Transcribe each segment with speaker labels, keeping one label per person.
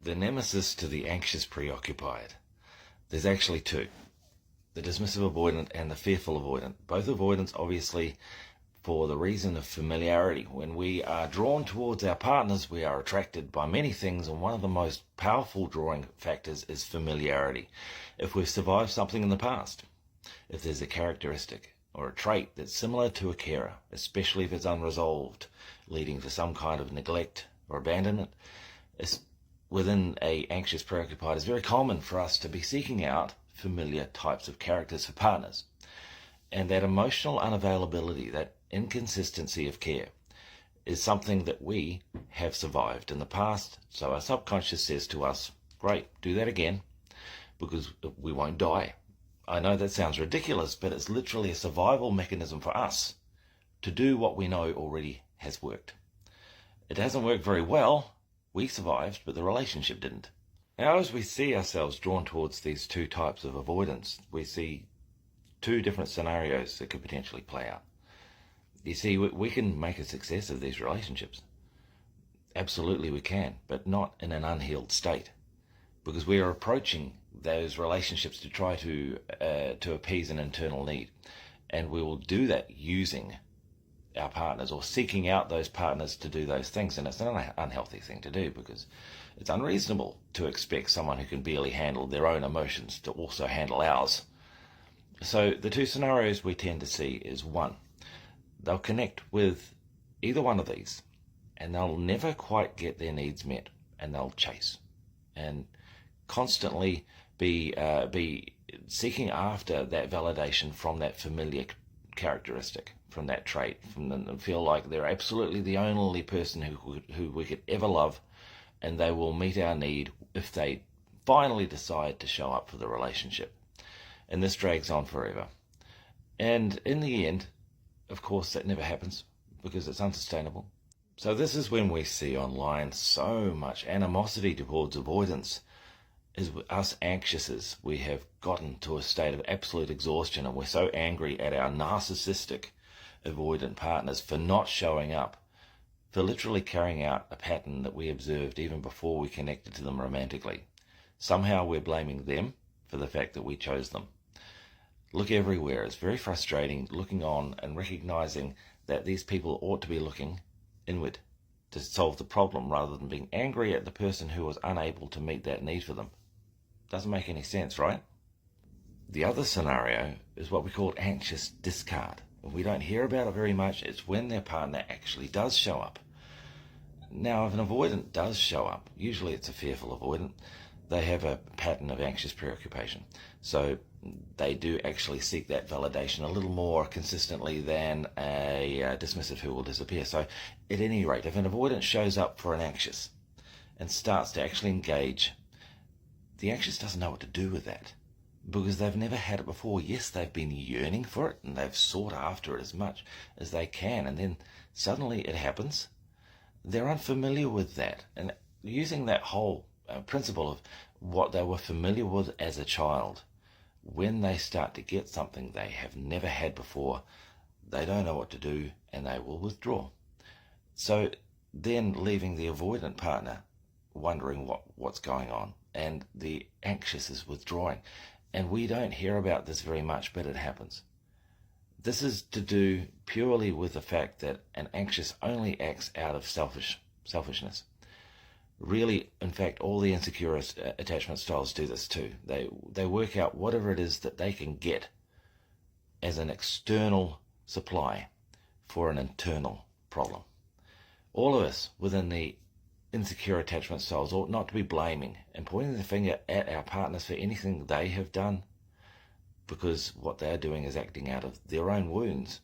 Speaker 1: The nemesis to the anxious preoccupied. There's actually two. The dismissive avoidant and the fearful avoidant. Both avoidants, obviously, for the reason of familiarity. When we are drawn towards our partners, we are attracted by many things, and one of the most powerful drawing factors is familiarity. If we've survived something in the past, if there's a characteristic or a trait that's similar to a carer, especially if it's unresolved, leading to some kind of neglect or abandonment, within a anxious preoccupied, it's very common for us to be seeking out familiar types of characters for partners. And that emotional unavailability, that inconsistency of care, is something that we have survived in the past. So our subconscious says to us, great, do that again, because we won't die. I know that sounds ridiculous, but it's literally a survival mechanism for us to do what we know already has worked. It hasn't worked very well. We survived, but the relationship didn't. Now, as we see ourselves drawn towards these two types of avoidance, we see two different scenarios that could potentially play out. You see, we can make a success of these relationships. Absolutely we can, but not in an unhealed state, because we are approaching those relationships to try to appease an internal need. And we will do that using our partners or seeking out those partners to do those things. And it's an unhealthy thing to do, because it's unreasonable to expect someone who can barely handle their own emotions to also handle ours. So the two scenarios we tend to see is, one, they'll connect with either one of these and they'll never quite get their needs met, and they'll chase and constantly be seeking after that validation from that familiar characteristic, from that trait, from them, and feel like they're absolutely the only person who we could ever love, and they will meet our need if they finally decide to show up for the relationship. And this drags on forever. And in the end, of course, that never happens, because it's unsustainable. So this is when we see online so much animosity towards avoidance. Is us anxiouses, we have gotten to a state of absolute exhaustion, and we're so angry at our narcissistic avoidant partners for not showing up, for literally carrying out a pattern that we observed even before we connected to them romantically. Somehow we're blaming them for the fact that we chose them. Look everywhere. It's very frustrating looking on and recognizing that these people ought to be looking inward to solve the problem, rather than being angry at the person who was unable to meet that need for them. Doesn't make any sense, right? The other scenario is what we call anxious discard. We don't hear about it very much. It's when their partner actually does show up. Now, if an avoidant does show up, usually it's a fearful avoidant, they have a pattern of anxious preoccupation. So they do actually seek that validation a little more consistently than a dismissive who will disappear. So at any rate, if an avoidant shows up for an anxious and starts to actually engage, the anxious doesn't know what to do with that, because they've never had it before. Yes, they've been yearning for it and they've sought after it as much as they can, and then suddenly it happens. They're unfamiliar with that, and using that whole principle of what they were familiar with as a child, when they start to get something they have never had before, they don't know what to do and they will withdraw. So then leaving the avoidant partner wondering what's going on, and the anxious is withdrawing. And we don't hear about this very much, but it happens. This is to do purely with the fact that an anxious only acts out of selfishness. Really, in fact, all the insecure attachment styles do this too. They work out whatever it is that they can get as an external supply for an internal problem. All of us within the insecure attachment styles ought not to be blaming and pointing the finger at our partners for anything they have done, because what they're doing is acting out of their own wounds,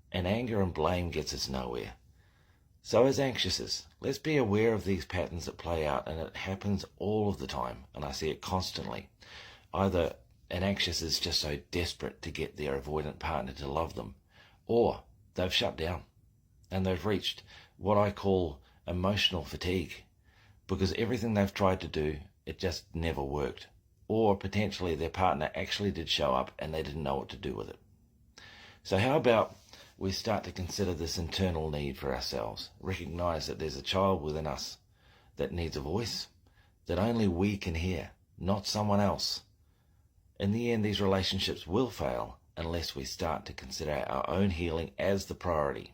Speaker 1: and anger and blame gets us nowhere. So as anxiouses, let's be aware of these patterns that play out, and it happens all of the time, and I see it constantly. Either an anxious is just so desperate to get their avoidant partner to love them, or they've shut down and they've reached what I call emotional fatigue, because everything they've tried to do, it just never worked. Or potentially their partner actually did show up and they didn't know what to do with it. So how about we start to consider this internal need for ourselves, recognize that there's a child within us that needs a voice, that only we can hear, not someone else. In the end, these relationships will fail unless we start to consider our own healing as the priority.